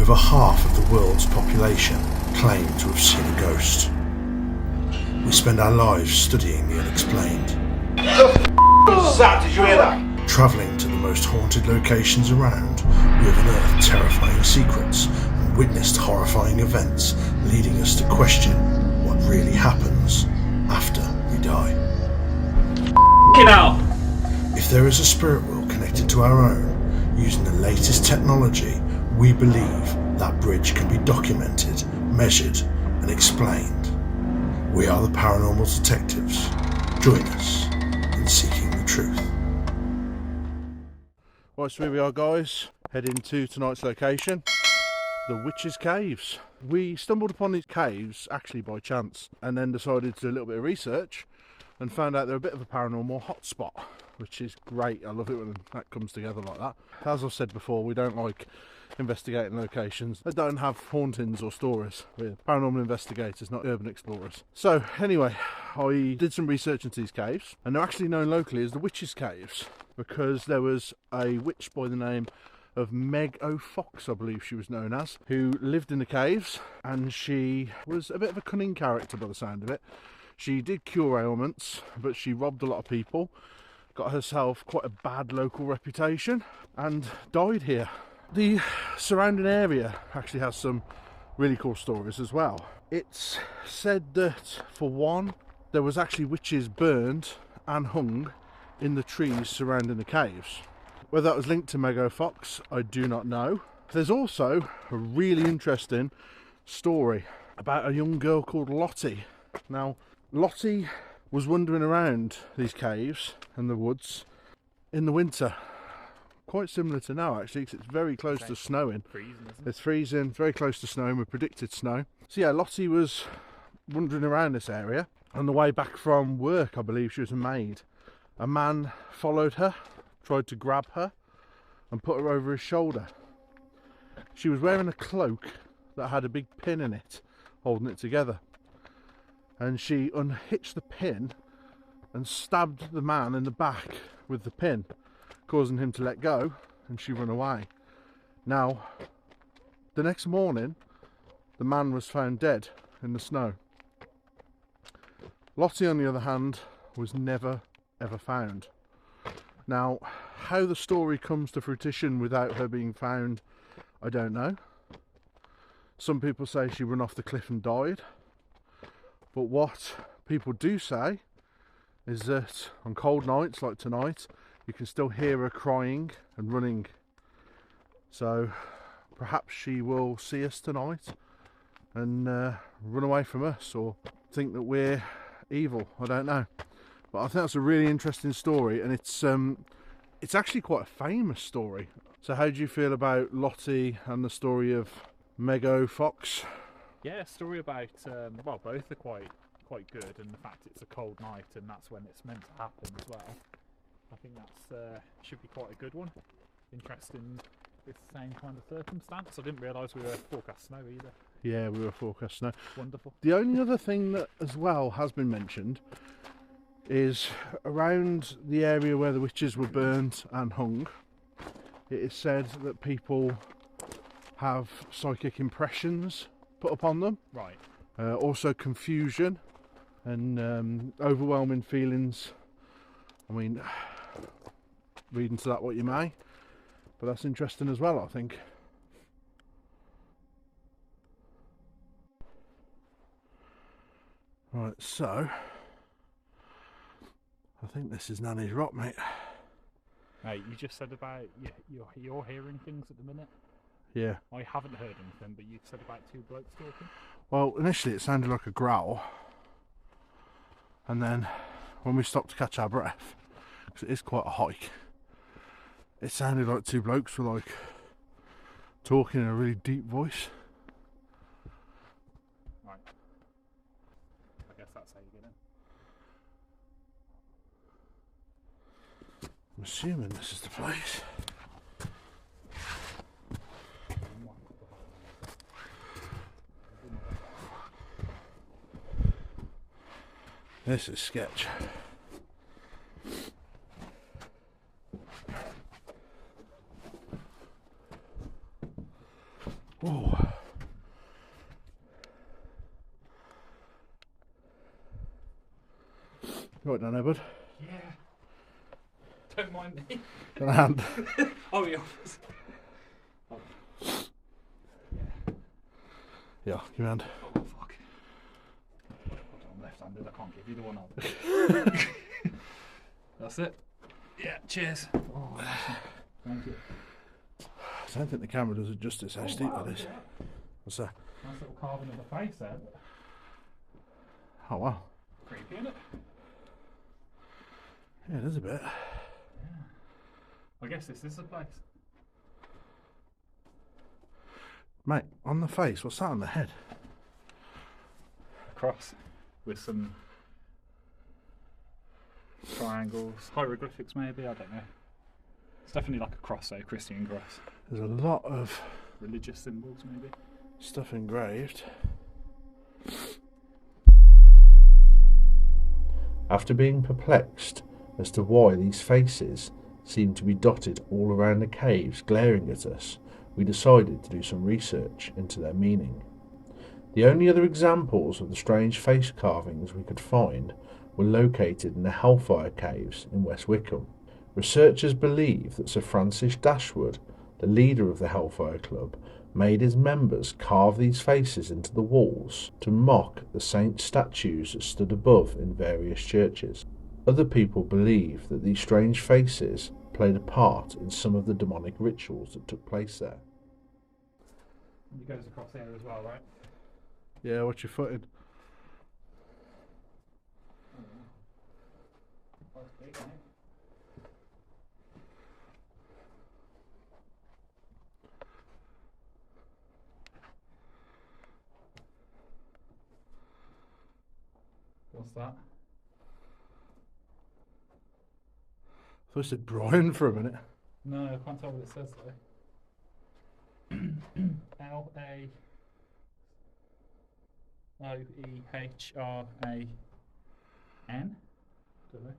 over half of the world's population claim to have seen a ghost. We spend our lives studying the unexplained. Did you hear that? Travelling to the most haunted locations around, we have unearthed terrifying secrets and witnessed horrifying events, leading us to question what really happens after we die. If there is a spirit world connected to our own, using the latest technology, we believe that bridge can be documented, measured, and explained. We are the Paranormal Detectives. Join us in seeking the truth. Right, so here we are, guys, heading to tonight's location, the Witches' Caves. We stumbled upon these caves actually by chance, and then decided to do a little bit of research and found out they're a bit of a paranormal hotspot, which is great. I love it when that comes together like that. As I've said before, we don't like investigating locations that don't have hauntings or stories. We're paranormal investigators, not urban explorers. So anyway, I did some research into these caves, and they're actually known locally as the Witches' Caves because there was a witch by the name of Meg O'Fox, I believe she was known as, who lived in the caves, and she was a bit of a cunning character by the sound of it. She did cure ailments, but she robbed a lot of people, got herself quite a bad local reputation, and died here. The surrounding area actually has some really cool stories as well. It's said that, for one, there was actually witches burned and hung in the trees surrounding the caves. Whether that was linked to Meg O'Fox, I do not know. There's also a really interesting story about a young girl called Lottie. Now, Lottie was wandering around these caves and the woods in the winter. Quite similar to now, actually, because it's very close to snowing. It's freezing, very close to snowing with predicted snow. So yeah, Lottie was wandering around this area. On the way back from work, I believe she was a maid. A man followed her, tried to grab her and put her over his shoulder. She was wearing a cloak that had a big pin in it, holding it together. And she unhitched the pin and stabbed the man in the back with the pin, causing him to let go, and she ran away. Now, the next morning, the man was found dead in the snow. Lottie, on the other hand, was never ever found. Now, how the story comes to fruition without her being found, I don't know. Some people say she ran off the cliff and died. But what people do say is that on cold nights like tonight, you can still hear her crying and running. So perhaps she will see us tonight and run away from us, or think that we're evil. I don't know. But I think that's a really interesting story, and it's actually quite a famous story. So how do you feel about Lottie and the story of Meg O'Fox? Yeah, story about, well, both are quite good, and the fact it's a cold night and that's when it's meant to happen as well. I think that's should be quite a good one. Interesting with the same kind of circumstance. I didn't realise we were forecast snow either. Yeah, we were forecast snow. Wonderful. The only other thing that as well has been mentioned is around the area where the witches were burnt and hung, it is said that people have psychic impressions put upon them. Right. Also confusion and overwhelming feelings. I mean, read into that what you may, but that's interesting as well, I think. Right, so I think this is Nanny's Rock, mate. Hey, you just said about you're hearing things at the minute. Yeah. I haven't heard anything, but you said about two blokes talking. Well, initially it sounded like a growl, and then when we stopped to catch our breath, because it is quite a hike, it sounded like two blokes were like talking in a really deep voice. Right. I guess that's how you get in. I'm assuming this is the place. This is sketch. Oh. Right down there, bud. Yeah. Don't mind me. Got a hand. Oh, yeah. Yeah, give me a hand. Oh, fuck. I'm left-handed, I can't give you the one hand. That's it. Yeah, cheers. Oh, awesome. Thank you. I don't think the camera does it justice how steep that is. What's that? Nice little carving of the face there. Oh wow. Creepy, isn't it? Yeah, it is a bit. Yeah. I guess this is the place. Mate, on the face, what's that on the head? Cross with some triangles, hieroglyphics maybe, I don't know. It's definitely like a cross, though, Christian cross. There's a lot of Religious symbols maybe. stuff engraved. After being perplexed as to why these faces seemed to be dotted all around the caves glaring at us, we decided to do some research into their meaning. The only other examples of the strange face carvings we could find were located in the Hellfire Caves in West Wickham. Researchers believe that Sir Francis Dashwood, the leader of the Hellfire Club, made his members carve these faces into the walls to mock the saint statues that stood above in various churches. Other people believe that these strange faces played a part in some of the demonic rituals that took place there. It goes across there as well, right? Yeah, what's your footing? What's that? I thought it said Brian for a minute. No, I can't tell what it says though. Laoehran? Don't know.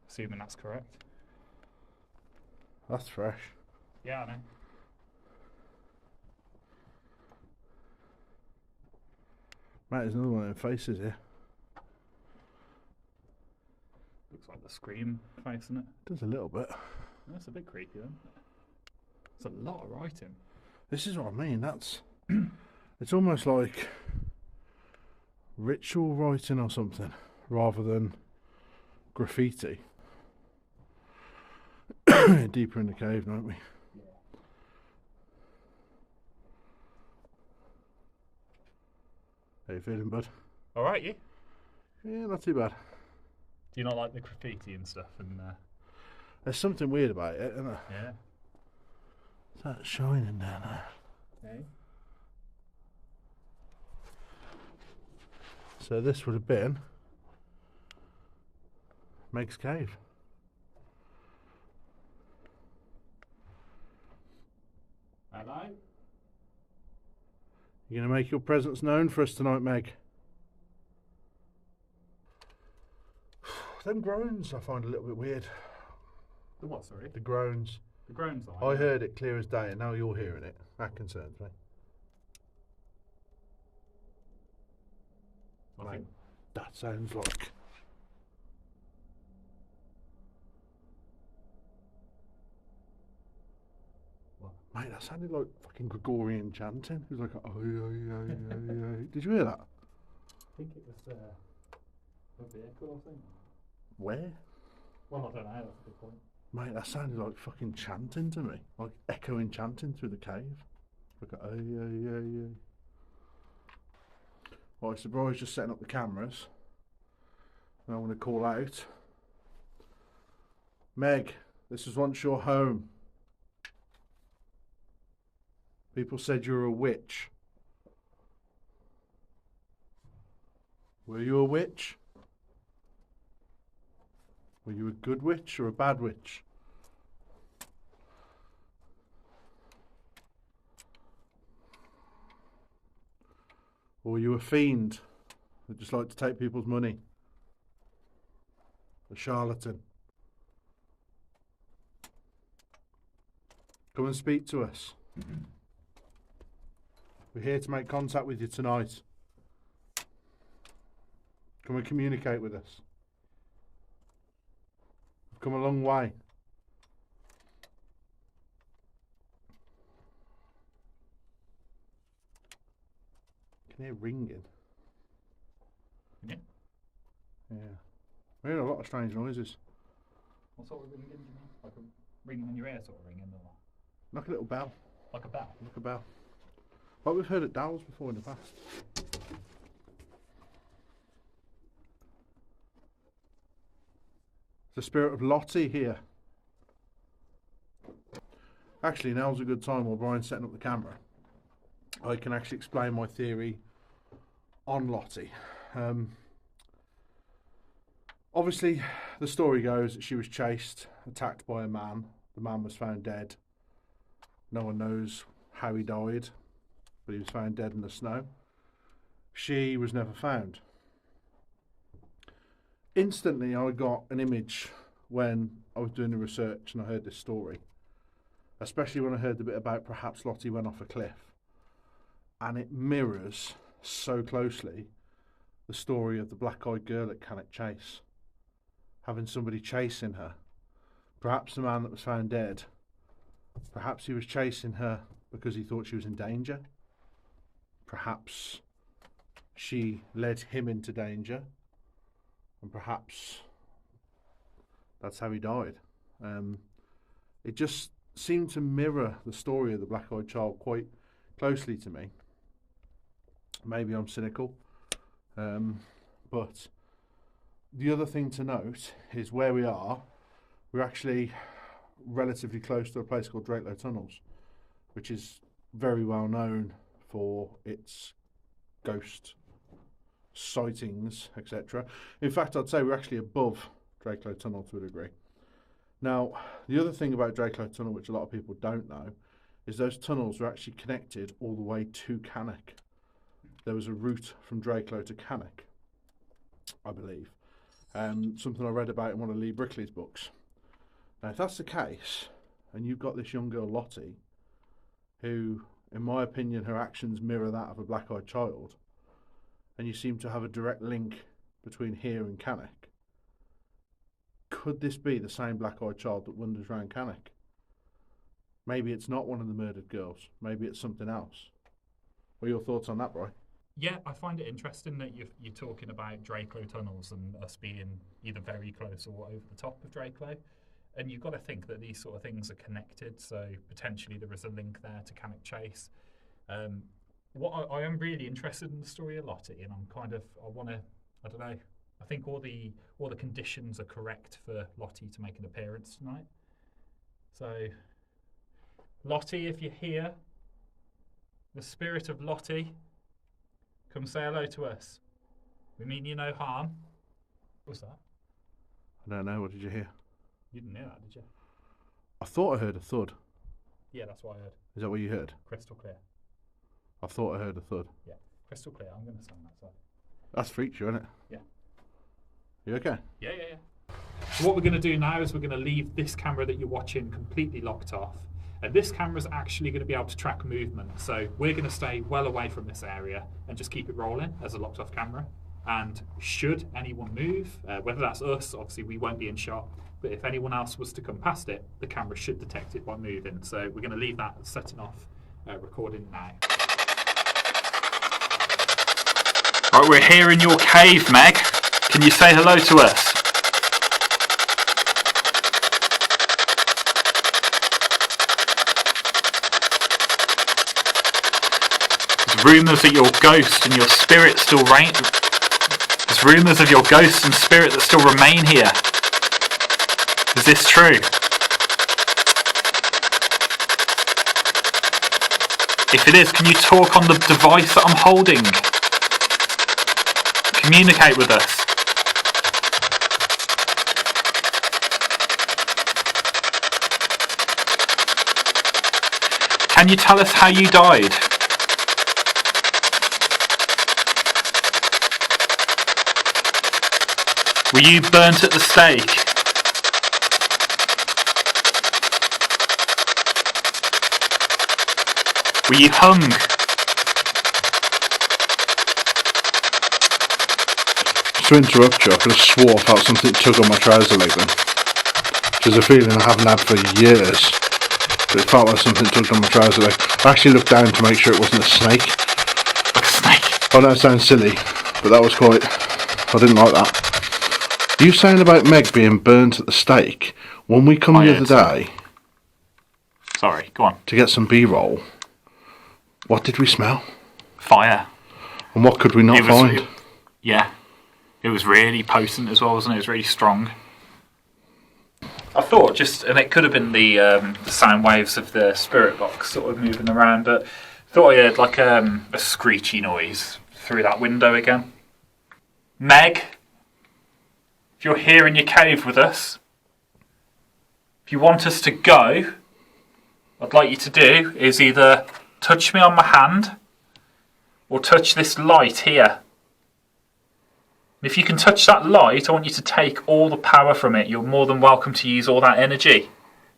Assuming that's correct. That's fresh. Yeah, I know. Mate, there's another one of them faces here. Looks like the Scream face, isn't it? Does a little bit. That's a bit creepy then. It's a lot of writing. This is what I mean, that's... it's almost like ritual writing or something, rather than graffiti. Deeper in the cave, don't we? Yeah. How you feeling, bud? Alright, you? Yeah, not too bad. Do you not like the graffiti and stuff? And There's something weird about it, isn't there? yeah. It's that shining down there. Hey. So this would have been Meg's cave. Hello? You going to make your presence known for us tonight, Meg? Them groans I find a little bit weird. The what, sorry? The groans. The groans line. I heard it clear as day and now you're hearing it. That concerns me. I Mate, think that sounds like... What? Mate, that sounded like fucking Gregorian chanting. It was like, oh, yeah. Did you hear that? I think it was a vehicle or something. Where? Well, I don't know, that's a good point. Mate, that sounded like fucking chanting to me. Like echoing chanting through the cave. Like, oh, yeah. Right, so Brian's just setting up the cameras. And I want to call out. Meg, this was once your home. People said you were a witch. Were you a witch? Were you a good witch or a bad witch? Or were you a fiend that just liked to take people's money? A charlatan? Come and speak to us. We're here to make contact with you tonight. Can we communicate with us? We've come a long way. I can hear ringing. Yeah. Yeah. We're hearing a lot of strange noises. What sort of ringing do you mean? Like a ringing in your ear sort of ringing, or Like a little bell. like a bell? Like a bell. Like we've heard at Dowell's before in the past. The spirit of Lottie here. Actually, now's a good time while Brian's setting up the camera. I can actually explain my theory on Lottie. Obviously, the story goes that she was chased, attacked by a man. The man was found dead. No one knows how he died, but he was found dead in the snow. She was never found. Instantly, I got an image when I was doing the research and I heard this story, especially when I heard the bit about perhaps Lottie went off a cliff. And it mirrors so closely the story of the black-eyed girl at Cannock Chase, having somebody chasing her. Perhaps the man that was found dead, perhaps he was chasing her because he thought she was in danger. Perhaps she led him into danger, and perhaps that's how he died. It just seemed to mirror the story of the black-eyed child quite closely to me. Maybe I'm cynical, but the other thing to note is where we are. We're actually relatively close to a place called Drakelow Tunnels, which is very well known for its ghost sightings, etc. In fact, I'd say we're actually above Drakelow Tunnel to a degree. Now, the other thing about Drakelow Tunnel, which a lot of people don't know, is those tunnels are actually connected all the way to Cannock. There was a route from Drakelow to Cannock, I believe. Something I read about in one of Lee Brickley's books. Now, if that's the case, and you've got this young girl, Lottie, who, in my opinion, her actions mirror that of a black-eyed child, and you seem to have a direct link between here and Cannock, could this be the same black-eyed child that wanders around Cannock? Maybe it's not one of the murdered girls. Maybe it's something else. What are your thoughts on that, Bri? Yeah, I find it interesting that you're talking about Drakelow tunnels and us being either very close or over the top of Drakelow. And you've got to think that these sort of things are connected, so potentially there is a link there to Cannock Chase. What I am really interested in the story of Lottie, and I don't know, I think all the conditions are correct for Lottie to make an appearance tonight. So, Lottie, if you're here, the spirit of Lottie, come say hello to us. We mean you no harm. What's that? I don't know. What did you hear? You didn't hear that, did you? I thought I heard a thud. Yeah, that's what I heard. Is that what you heard? Crystal clear. I thought I heard a thud. Yeah, crystal clear. I'm going to stand that side. That's freaked you, isn't it? Yeah. You okay? Yeah. So what we're going to do now is we're going to leave this camera that you're watching completely locked off. And this camera's actually going to be able to track movement. So we're going to stay well away from this area and just keep it rolling as a locked off camera. And should anyone move, whether that's us, obviously we won't be in shot, but if anyone else was to come past it, the camera should detect it by moving. So we're going to leave that setting off, recording now. Right, we're here in your cave, Meg. Can you say hello to us? There's rumours that your ghost and your spirit still reign. There's rumours of your ghost and spirit that still remain here. Is this true? If it is, can you talk on the device that I'm holding? Communicate with us. Can you tell us how you died? Were you burnt at the stake? Were you hung? To interrupt you, I could have swore I felt something tug on my trouser leg then. Which is a feeling I haven't had for years. But it felt like something tugged on my trouser leg. I actually looked down to make sure it wasn't a snake. Like a snake. I know it sounds silly, but that was quite... I didn't like that. You saying about Meg being burnt at the stake, when we come the other day Sorry, go on. to get some B-roll, what did we smell? Fire. And what could we not find? Yeah. It was really potent as well, wasn't it? It was really strong. I thought and it could have been the sound waves of the spirit box sort of moving around, but thought I heard like a screechy noise through that window again. Meg, if you're here in your cave with us, if you want us to go, what I'd like you to do is either touch me on my hand or touch this light here. If you can touch that light, I want you to take all the power from it. You're more than welcome to use all that energy.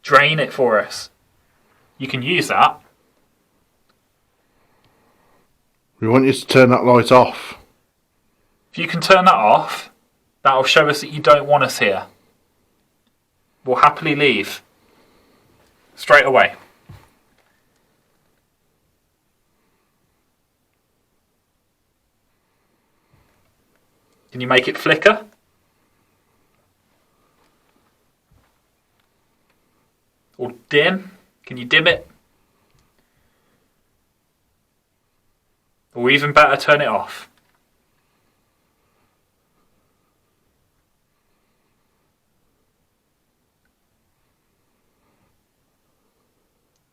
Drain it for us. You can use that. We want you to turn that light off. If you can turn that off, that'll show us that you don't want us here. We'll happily leave. Straight away. Can you make it flicker? Or dim? Can you dim it? Or even better, turn it off.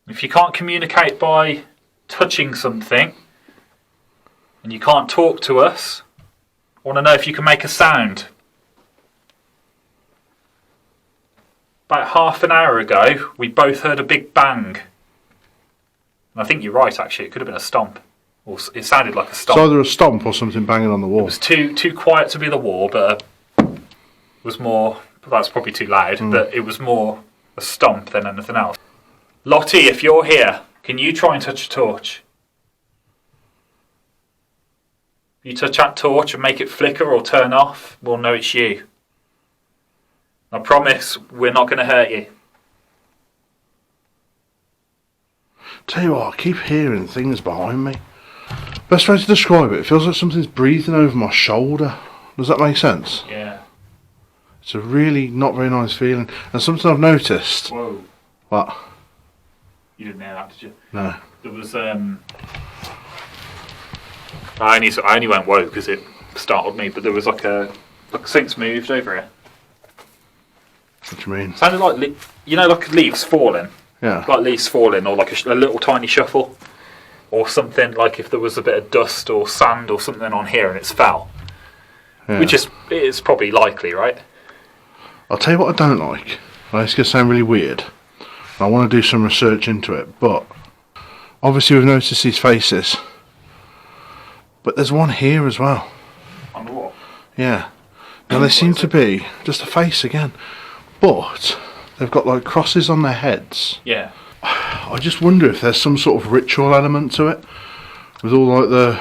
If you can't communicate by touching something, and you can't talk to us, I want to know if you can make a sound. About half an hour ago, we both heard a big bang. And I think you're right, actually. It could have been a stomp. Or it sounded like a stomp. It's either a stomp or something banging on the wall. It was too quiet to be the wall, but it was more... That's probably too loud, but it was more a stomp than anything else. Lottie, if you're here, can you try and touch a torch? If you touch that torch and make it flicker or turn off, we'll know it's you. I promise we're not going to hurt you. Tell you what, I keep hearing things behind me. Best way to describe it, it feels like something's breathing over my shoulder. Does that make sense? Yeah. It's a really not very nice feeling. And something I've noticed... Whoa. What? You didn't hear that, did you? No. There was... I only went whoa because it startled me, but there was like something's moved over here. What do you mean? Sounded like like leaves falling. Yeah. Like leaves falling, or like a little tiny shuffle, or something like if there was a bit of dust or sand or something on here and it's fell, Yeah. which is probably likely, right? I'll tell you what I don't like. It's going to sound really weird. I want to do some research into it, but obviously we've noticed these faces. But there's one here as well. On the wall. Yeah. Now they seem to be just a face again, but they've got like crosses on their heads. Yeah. I just wonder if there's some sort of ritual element to it. With all like the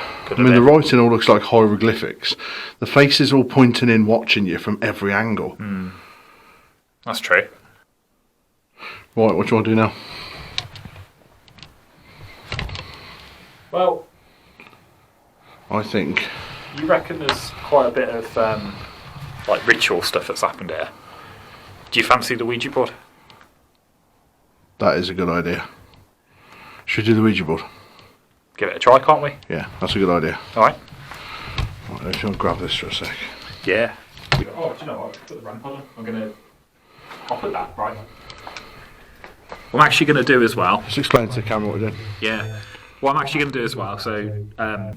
writing all looks like hieroglyphics. The faces all pointing in, watching you from every angle. That's true. Right, what do you want to do now? Well, I think... you reckon there's quite a bit of like ritual stuff that's happened here. Do you fancy the Ouija board? that is a good idea. Should we do the Ouija board? Give it a try, can't we? Yeah, that's a good idea. Alright. Right, if you want to grab this for a sec. Yeah. Oh, do you know what? Put the ramp on. I'll put that right. What I'm actually going to do as well. Just explain to the camera what we're doing. Yeah. What I'm actually going to do as well. So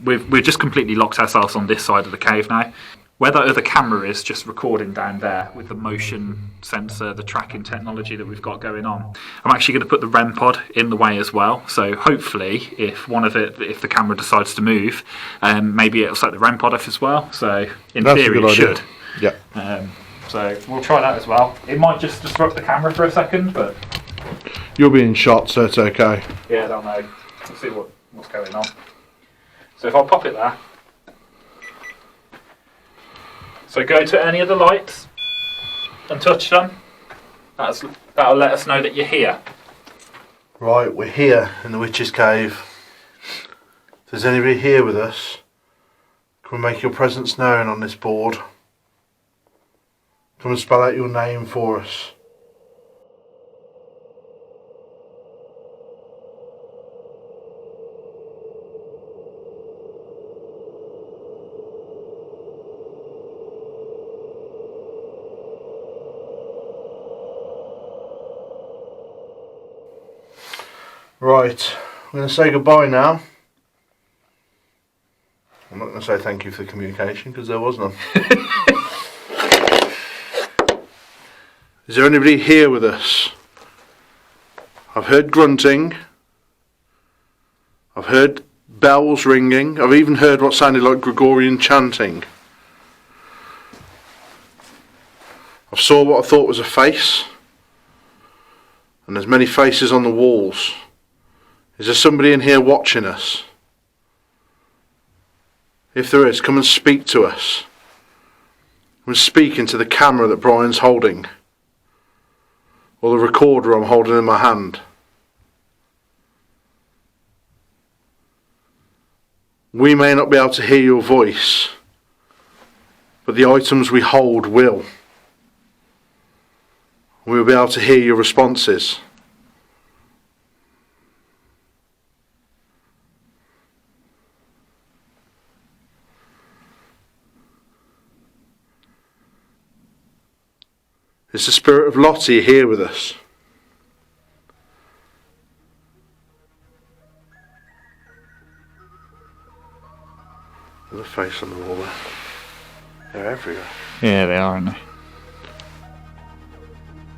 we've just completely locked ourselves on this side of the cave now. Where that other camera is just recording down there with the motion sensor, the tracking technology that we've got going on. I'm actually going to put the REM pod in the way as well. So hopefully, if the camera decides to move, maybe it'll set the REM pod off as well. So in theory, it should. Yeah. So we'll try that as well. It might just disrupt the camera for a second, but You're being shot, so it's okay. yeah, I don't know. We'll see what's going on. So if I pop it there. So go to any of the lights and touch them. That'll let us know that you're here. Right, we're here in the Witch's Cave. If there's anybody here with us, come and make your presence known on this board. Come and spell out your name for us. Right, I'm going to say goodbye now. I'm not going to say thank you for the communication because there was none. Is there anybody here with us? I've heard grunting. I've heard bells ringing. I've even heard what sounded like Gregorian chanting. I saw what I thought was a face. And there's many faces on the walls. Is there somebody in here watching us? If there is, come and speak to us. Come and speak into the camera that Brian's holding. Or the recorder I'm holding in my hand. We may not be able to hear your voice, but the items we hold will. We will be able to hear your responses. Is the spirit of Lottie here with us? There's a face on the wall there. They're everywhere. Yeah, they are, aren't they?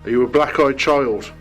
Are you a black-eyed child?